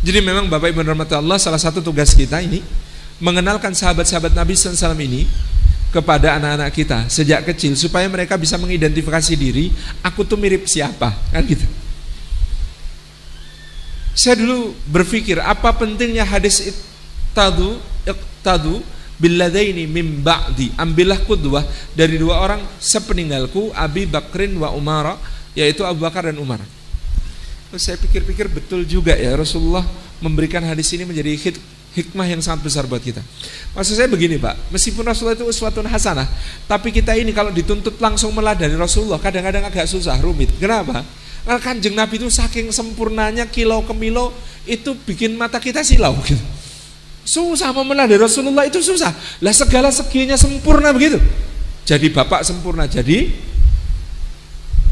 Jadi memang Bapak Ibu rahmati Allah, salah satu tugas kita ini mengenalkan sahabat-sahabat Nabi SAW ini kepada anak-anak kita sejak kecil supaya mereka bisa mengidentifikasi diri, aku tuh mirip siapa, kan gitu. Saya dulu berpikir apa pentingnya hadis iqtadu billadaini min ba'di, ambillah qudwah dari dua orang sepeninggalku, Abi Bakrin wa Umar, yaitu Abu Bakar dan Umar. Terus saya pikir-pikir betul juga ya, Rasulullah memberikan hadis ini menjadi hikmah yang sangat besar buat kita. Maksud saya begini Pak, meskipun Rasulullah itu uswatun hasanah, tapi kita ini kalau dituntut langsung meladani Rasulullah kadang-kadang agak susah, rumit. Kenapa? Karena Kanjeng Nabi itu saking sempurnanya, kilau ke milo, itu bikin mata kita silau gitu. Susah mau meladani Rasulullah, itu susah. Lah segala seginya sempurna begitu. Jadi bapak sempurna, jadi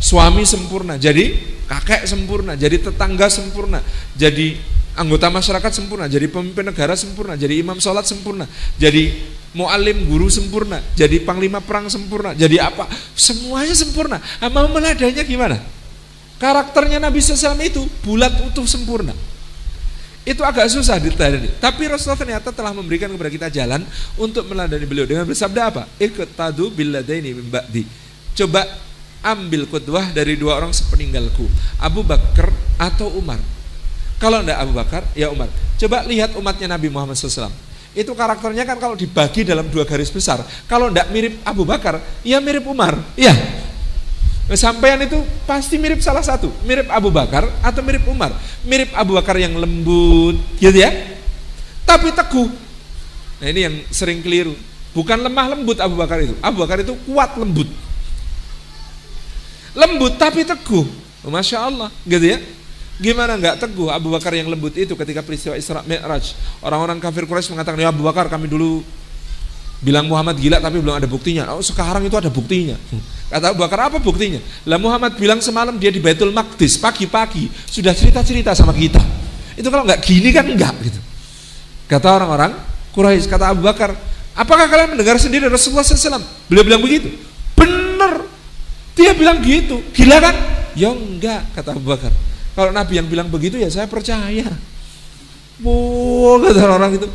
suami sempurna, jadi kakek sempurna, jadi tetangga sempurna, jadi anggota masyarakat sempurna, jadi pemimpin negara sempurna, jadi imam sholat sempurna, jadi mu'alim guru sempurna, jadi panglima perang sempurna, jadi apa? Semuanya sempurna. Mau meladainya gimana? Karakternya Nabi SAW itu bulat utuh sempurna. Itu agak susah diteladani. Tapi Rasulullah ternyata telah memberikan kepada kita jalan untuk meladani beliau dengan bersabda apa? Iqtadu billadaini min ba'di. Coba ambil qudwah dari dua orang sepeninggalku, Abu Bakar atau Umar. Kalau enggak Abu Bakar, ya Umar. Coba lihat umatnya Nabi Muhammad SAW. Itu karakternya kan kalau dibagi dalam dua garis besar, kalau enggak mirip Abu Bakar, ya mirip Umar. Iya. Sampean itu pasti mirip salah satu, mirip Abu Bakar atau mirip Umar. Mirip Abu Bakar yang lembut, gitu ya. Tapi teguh. Nah ini yang sering keliru. Bukan lemah lembut Abu Bakar itu. Abu Bakar itu kuat lembut. Lembut tapi teguh, Masya Allah, gitu ya. Gimana nggak teguh Abu Bakar yang lembut itu ketika peristiwa Isra Mi'raj? Orang-orang kafir Quraisy mengatakan, ya Abu Bakar, kami dulu bilang Muhammad gila tapi belum ada buktinya. Oh sekarang itu ada buktinya. Kata Abu Bakar, apa buktinya? Lah Muhammad bilang semalam dia di Baitul Maqdis pagi-pagi sudah cerita-cerita sama kita. Itu kalau nggak gini kan enggak gitu. Kata orang-orang Quraisy, kata Abu Bakar, apakah kalian mendengar sendiri Rasulullah SAW? Beliau bilang begitu. Bener. Dia bilang gitu, gila kan? Ya enggak, kata Abu Bakar. Kalau Nabi yang bilang begitu ya saya percaya. Kata orang itu.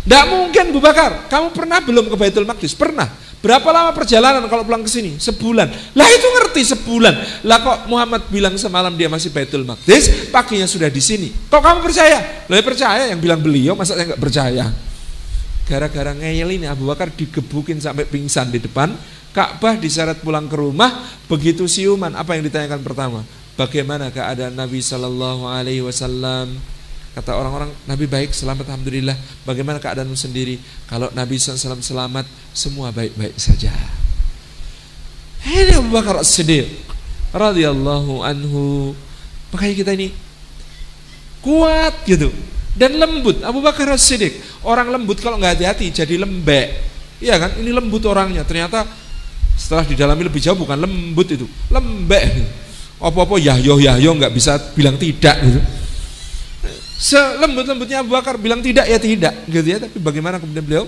Enggak mungkin Abu Bakar, kamu pernah belum ke Baitul Maqdis? Pernah. Berapa lama perjalanan kalau pulang ke sini? Sebulan. Lah itu ngerti sebulan. Lah kok Muhammad bilang semalam dia masih Baitul Maqdis, paginya sudah di sini. Kok kamu percaya? Lah percaya, yang bilang beliau, masa saya enggak percaya? Gara-gara ngeyel ini Abu Bakar digebukin sampai pingsan di depan Ka'bah, diseret pulang ke rumah. Begitu siuman, apa yang ditanyakan pertama? Bagaimana keadaan Nabi Sallallahu Alaihi Wasallam? Kata orang-orang, Nabi baik, selamat, alhamdulillah. Bagaimana keadaanmu sendiri? Kalau Nabi SAW selamat, semua baik-baik saja. Ini Abu Bakar As-Siddiq radhiyallahu anhu. Makanya kita ini kuat gitu dan lembut. Abu Bakar As-Siddiq, orang lembut kalau nggak hati-hati jadi lembek. Iya kan? Ini lembut orangnya. Ternyata setelah didalami lebih jauh bukan lembut itu, lembek. Apa-apa yahyo nggak bisa bilang tidak gitu. Selembut-lembutnya Abu Bakar bilang tidak ya tidak gitu ya. Tapi bagaimana kemudian beliau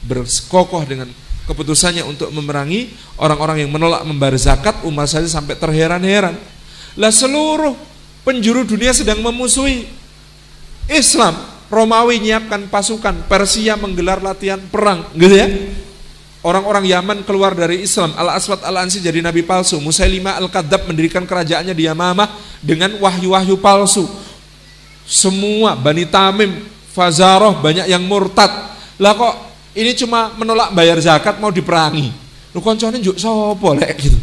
berkokoh dengan keputusannya untuk memerangi orang-orang yang menolak membayar zakat. Umar saja sampai terheran-heran. Lah seluruh penjuru dunia sedang memusuhi Islam. Romawi nyiapkan pasukan, Persia menggelar latihan perang gitu ya. Orang-orang Yaman keluar dari Islam, Al-Aswad Al-Ansi jadi nabi palsu, Musailimah Al-Kadzab mendirikan kerajaannya di Yamamah dengan wahyu-wahyu palsu. Semua Bani Tamim, Fazaroh, banyak yang murtad. Lah kok ini cuma menolak bayar zakat mau diperangi. Lu koncone njuk sapa lek gitu.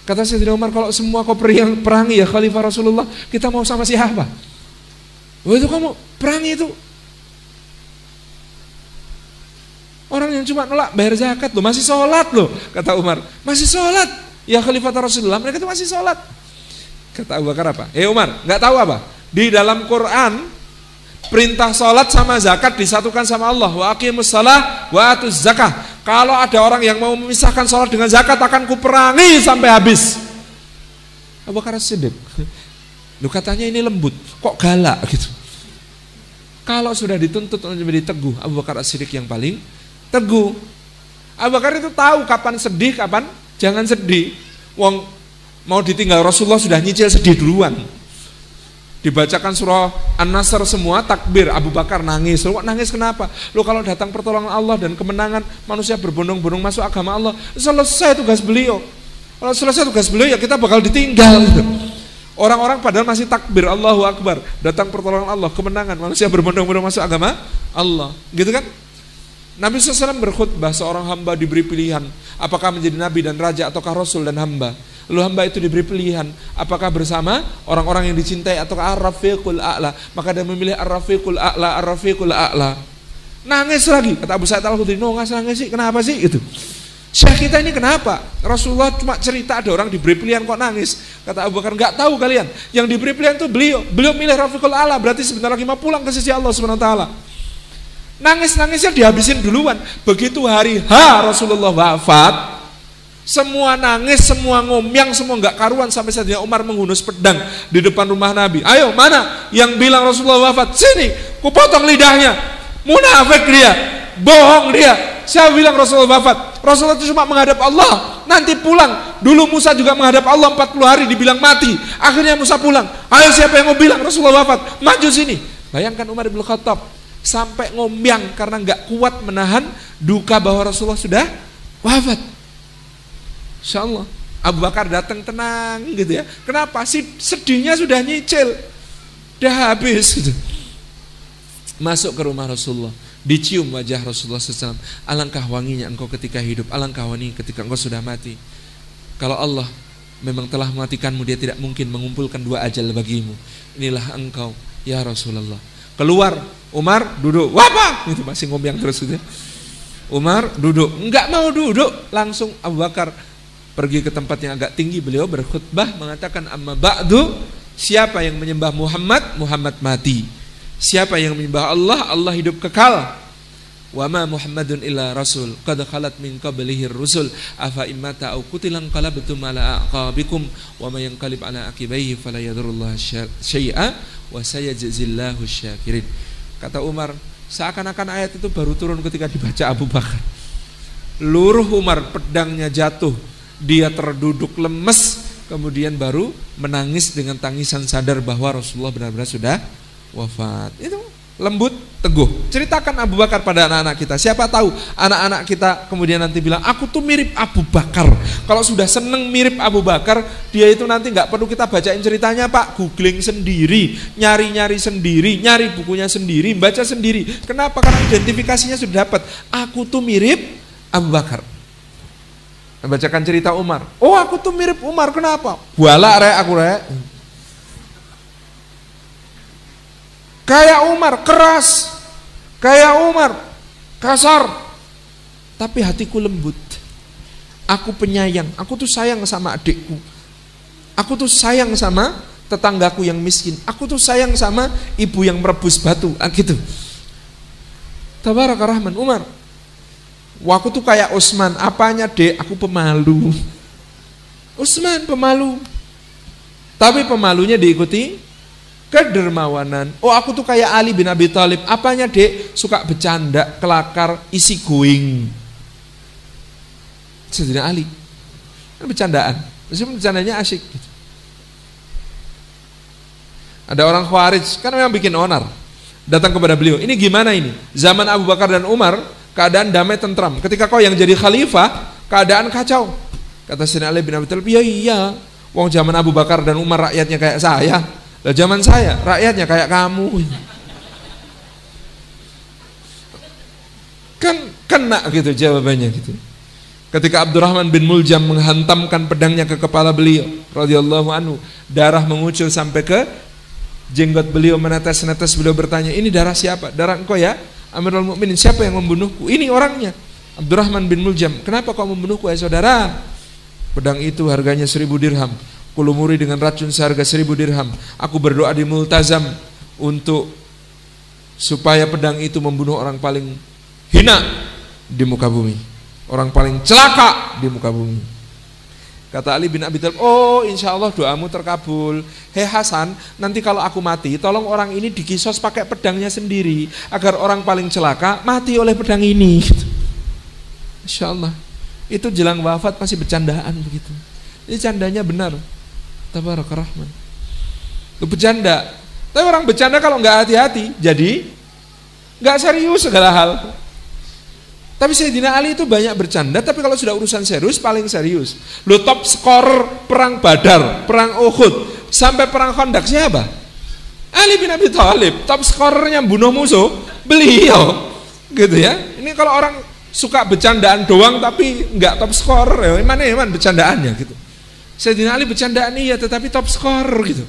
Kata Sayyidina Umar, kalau semua kau perangi ya Khalifah Rasulullah, kita mau sama siapa? Oh itu kamu perangi itu orang yang cuma nolak bayar zakat loh, masih sholat loh, kata Umar, masih sholat ya Khalifah Rasulullah, mereka itu masih sholat. Kata Abu Bakar apa? Umar, nggak tahu apa? Di dalam Quran perintah sholat sama zakat disatukan sama Allah. Wa aqimus shalah wa atuz zakah. Kalau ada orang yang mau memisahkan sholat dengan zakat akan kuperangi sampai habis. Abu Bakar As-Siddiq, lu katanya ini lembut, kok galak gitu. Kalau sudah dituntut untuk menjadi teguh, Abu Bakar As-Siddiq yang paling teguh. Abu Bakar itu tahu kapan sedih, kapan jangan sedih. Wong mau ditinggal Rasulullah sudah nyicil sedih duluan. Dibacakan surah An-Nasr semua, takbir, Abu Bakar nangis. Loh, nangis kenapa? Loh, kalau datang pertolongan Allah dan kemenangan, manusia berbondong-bondong masuk agama Allah, selesai tugas beliau. Kalau selesai tugas beliau, ya kita bakal ditinggal. Orang-orang padahal masih takbir, Allahu Akbar, datang pertolongan Allah, kemenangan, manusia berbondong-bondong masuk agama Allah. Gitu kan? Nabi SAW berkhutbah, seorang hamba diberi pilihan, apakah menjadi nabi dan raja ataukah rasul dan hamba. Lalu hamba itu diberi pilihan, apakah bersama orang-orang yang dicintai ataukah ar-rafiqul a'la. Maka dia memilih ar-rafiqul a'la, ar-rafiqul a'la. Nangis lagi, kata Abu Sa'id Al-Khudri, no nangis sih, kenapa sih? Gitu. Syekh kita ini kenapa? Rasulullah cuma cerita ada orang diberi pilihan kok nangis. Kata Abu Bakar, enggak tahu kalian. Yang diberi pilihan itu beliau. Beliau milih rafiqul a'la, berarti sebentar lagi mau pulang ke sisi Allah Subhanahu wa taala. Nangis-nangisnya dihabisin duluan. Begitu hari H Rasulullah wafat, semua nangis, semua ngomyang, semua nggak karuan sampai Sayyidina Umar menghunus pedang di depan rumah Nabi. Ayo, mana yang bilang Rasulullah wafat? Sini, ku potong lidahnya. Munafik dia, bohong dia. Saya bilang Rasulullah wafat. Rasulullah itu cuma menghadap Allah, nanti pulang. Dulu Musa juga menghadap Allah 40 hari dibilang mati. Akhirnya Musa pulang. Ayo, siapa yang mau bilang Rasulullah wafat? Maju sini. Bayangkan Umar bin Khattab sampai ngomyang karena nggak kuat menahan duka bahwa Rasulullah sudah wafat. Insyaallah Abu Bakar datang tenang gitu ya. Kenapa? Sedihnya sudah nyicil, udah habis gitu. Masuk ke rumah Rasulullah, dicium wajah Rasulullah SAW. Alangkah wanginya engkau ketika hidup, alangkah wanginya ketika engkau sudah mati. Kalau Allah memang telah mematikanmu, dia tidak mungkin mengumpulkan dua ajal bagimu. Inilah engkau ya Rasulullah. Keluar, Umar duduk, wapa, itu masih ngomong terus gitu. Umar duduk, enggak mau duduk, langsung Abu Bakar pergi ke tempat yang agak tinggi. Beliau berkhutbah mengatakan, amma ba'du, siapa yang menyembah Muhammad, Muhammad mati. Siapa yang menyembah Allah, Allah hidup kekal. Wa ma Muhammadun illa rasul qad khalat min qablihi rusul afa immata au qutilan qalabtum ala aqabikum wa may yanqalib ala aqibaihi fala yadurullah syai'a wa sayajzillahu syakirin. Kata Umar, seakan-akan ayat itu baru turun ketika dibaca Abu Bakar. Luruh Umar, pedangnya jatuh, dia terduduk lemes, kemudian baru menangis dengan tangisan sadar bahwa Rasulullah benar-benar sudah wafat. Itu lembut, teguh. Ceritakan Abu Bakar pada anak-anak kita. Siapa tahu anak-anak kita kemudian nanti bilang, aku tuh mirip Abu Bakar. Kalau sudah seneng mirip Abu Bakar, dia itu nanti nggak perlu kita bacain ceritanya, Pak. Googling sendiri, nyari-nyari sendiri, nyari bukunya sendiri, baca sendiri. Kenapa? Karena identifikasinya sudah dapat. Aku tuh mirip Abu Bakar. Membacakan cerita Umar. Oh, aku tuh mirip Umar. Kenapa? Buala rek aku rek. Kayak Umar keras, kayak Umar kasar, tapi hatiku lembut. Aku penyayang. Aku tuh sayang sama adikku. Aku tuh sayang sama tetanggaku yang miskin. Aku tuh sayang sama ibu yang merebus batu. Gitu. Tabaraka Rahman. Umar, aku tuh kayak Utsman. Apanya dek? Aku pemalu. Utsman pemalu, tapi pemalunya diikuti kedermawanan. Oh, aku tuh kayak Ali bin Abi Thalib. Apanya dek? Suka bercanda, kelakar, isi going. Sayyidina Ali kan bercandaan, meskipun bercandanya asyik gitu. Ada orang Khawarij kan memang bikin onar, datang kepada beliau, ini gimana ini? Zaman Abu Bakar dan Umar keadaan damai tentram, ketika kau yang jadi khalifah keadaan kacau. Kata Sayyidina Ali bin Abi Thalib, iya, wong zaman Abu Bakar dan Umar rakyatnya kayak saya, lah zaman saya rakyatnya kayak kamu. Kan kena gitu jawabannya gitu. Ketika Abdurrahman bin Muljam menghantamkan pedangnya ke kepala beliau radhiyallahu anhu, darah mengucur sampai ke jenggot beliau, menetes-netes. Beliau bertanya, ini darah siapa? Darah engkau ya Amirul Mukminin. Siapa yang membunuhku? Ini orangnya, Abdurrahman bin Muljam. Kenapa kau membunuhku ya saudara? Pedang itu harganya 1000 dirham. Kulumuri dengan racun seharga 1000 dirham. Aku berdoa di multazam untuk supaya pedang itu membunuh orang paling hina di muka bumi, orang paling celaka di muka bumi. Kata Ali bin Abi Thalib, oh insya Allah doamu terkabul. Hei Hasan, nanti kalau aku mati, tolong orang ini dikisos pakai pedangnya sendiri, agar orang paling celaka mati oleh pedang ini. Insya Allah. Itu jelang wafat masih bercandaan begitu. Ini candanya benar. Tabaraka Rahman. Itu bercanda. Tapi orang bercanda kalau nggak hati-hati, jadi nggak serius segala hal. Tapi Sayyidina Ali itu banyak bercanda, tapi kalau sudah urusan serius, paling serius. Lo top scorer perang Badar, perang Uhud, sampai perang Khandaq siapa? Ali bin Abi Thalib, top scorernya bunuh musuh, beliau. Gitu ya. Ini kalau orang suka bercandaan doang tapi nggak top scorer, ya mana bercandaannya gitu. Sayyidina Ali bercandaan iya, tetapi top scorer gitu.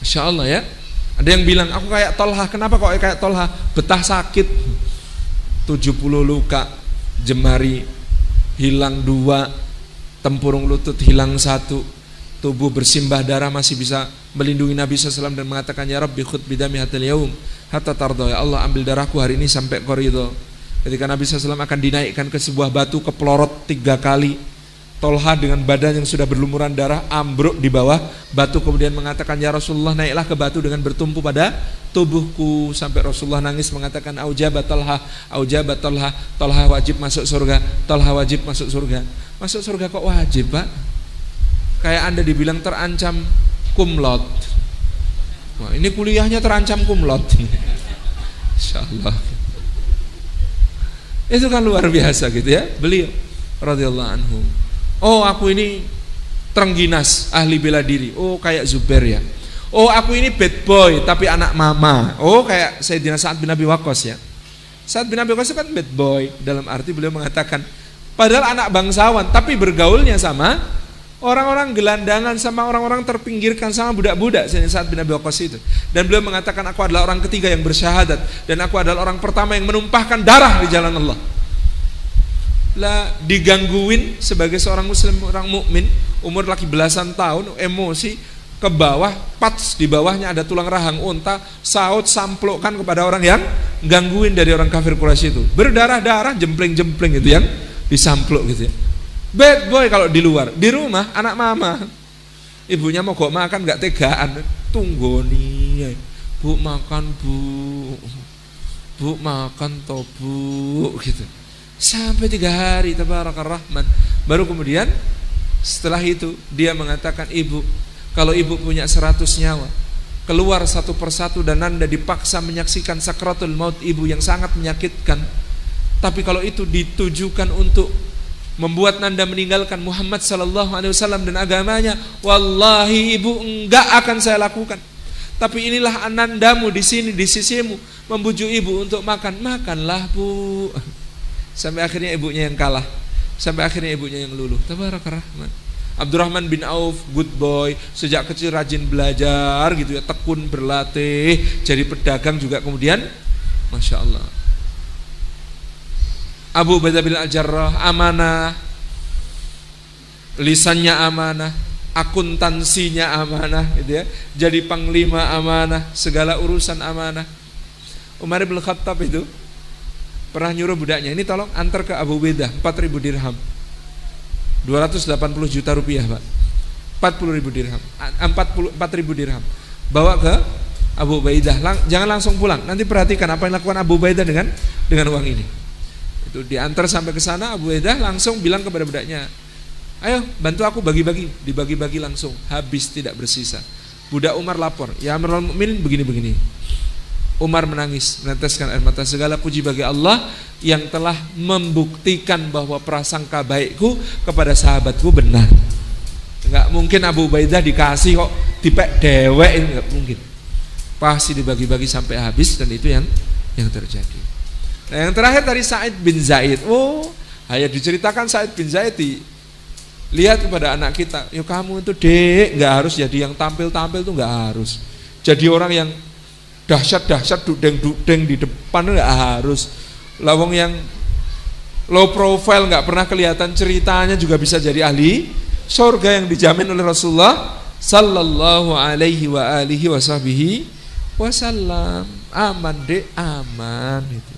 Masya Allah ya. Ada yang bilang, aku kayak Tolha. Kenapa kok kayak Tolha? Betah sakit, 70 luka, jemari hilang 2, tempurung lutut hilang 1, tubuh bersimbah darah masih bisa melindungi Nabi SAW dan mengatakan, ya Rabbi khud bidami hatal yaum hatta tardo, ya Allah ambil darahku hari ini sampai kau ridho. Ketika Nabi SAW akan dinaikkan ke sebuah batu, kepelorot 3 kali, Tolha dengan badan yang sudah berlumuran darah ambruk di bawah batu, kemudian mengatakan, ya Rasulullah naiklah ke batu dengan bertumpu pada tubuhku, sampai Rasulullah nangis mengatakan, aujabat Tolha, aujabat Tolha, Tolha wajib masuk surga, Tolha wajib masuk surga. Masuk surga kok wajib Pak? Kayak Anda dibilang terancam kumlot. Wah, ini kuliahnya terancam kumlot. Insyaallah. Itu kan luar biasa gitu ya beliau radhiyallahu anhu. Oh aku ini terengginas, ahli bela diri. Oh kayak Zubair ya. Oh aku ini bad boy tapi anak mama. Oh kayak Sayyidina Sa'ad bin Abi Waqqas ya. Sa'ad bin Abi Waqqas kan bad boy, dalam arti beliau mengatakan padahal anak bangsawan tapi bergaulnya sama orang-orang gelandangan, sama orang-orang terpinggirkan, sama budak-budak Sayyidina Sa'ad bin Abi Waqqas itu. Dan beliau mengatakan aku adalah orang ketiga yang bersyahadat dan aku adalah orang pertama yang menumpahkan darah di jalan Allah. Lah digangguin sebagai seorang muslim, orang mukmin, umur lagi belasan tahun, emosi ke bawah, pats di bawahnya ada tulang rahang unta, saut samplokkan kepada orang yang gangguin dari orang kafir Quraisy itu, berdarah-darah, jempling-jempling gitu yang disamplok gitu ya. Bad boy kalau di luar, di rumah anak mama, ibunya mau kok makan nggak tegaan, tunggu nih, bu makan bu makan toh bu gitu. Sampai 3 hari Tabarakar Rahman. Baru kemudian setelah itu dia mengatakan, ibu, kalau ibu punya 100 nyawa, keluar satu persatu dan Anda dipaksa menyaksikan sakratul maut ibu yang sangat menyakitkan, tapi kalau itu ditujukan untuk membuat Anda meninggalkan Muhammad sallallahu alaihi wasallam dan agamanya, wallahi ibu enggak akan saya lakukan. Tapi inilah anandamu di sini di sisimu, membujuk ibu untuk makan, makanlah bu. Sampai akhirnya ibunya yang kalah, sampai akhirnya ibunya yang luluh. Tabarakar Rahman. Abdurrahman bin Auf, good boy, sejak kecil rajin belajar gitu ya, tekun berlatih, jadi pedagang juga kemudian, masya Allah. Abu Ubaidah bin Al-Jarrah, amanah, lisannya amanah, akuntansinya amanah gitu ya, jadi panglima amanah, segala urusan amanah. Umar bin Khattab itu pernah nyuruh budaknya, ini tolong antar ke Abu Ubaidah 4.000 dirham, 280 juta rupiah Pak, 40.000 dirham, 4.000 dirham, bawa ke Abu Ubaidah. Jangan langsung pulang, nanti perhatikan apa yang lakukan Abu Ubaidah dengan uang ini. Itu diantar sampai ke sana, Abu Ubaidah langsung bilang kepada budaknya, ayo bantu aku bagi-bagi, dibagi-bagi langsung, habis tidak bersisa. Budak Umar lapor, ya Amirul Mukminin begini-begini. Umar menangis, meneteskan air mata. Segala puji bagi Allah yang telah membuktikan bahwa prasangka baikku kepada sahabatku benar. Enggak mungkin Abu Ubaidah dikasih kok dipek dewek, enggak mungkin. Pasti dibagi-bagi sampai habis, dan itu yang terjadi. Nah, yang terakhir dari Sa'id bin Zaid. Oh, hanya diceritakan Sa'id bin Zaid lihat kepada anak kita, yuk kamu itu dek, enggak harus jadi yang tampil-tampil tuh, enggak harus. Jadi orang yang dahsyat-dahsyat dudeng-dudeng di depan enggak harus. Lawang yang low profile enggak pernah kelihatan ceritanya juga bisa jadi ahli surga yang dijamin oleh Rasulullah sallallahu alaihi wa alihi wasallam. Aman dek, aman itu.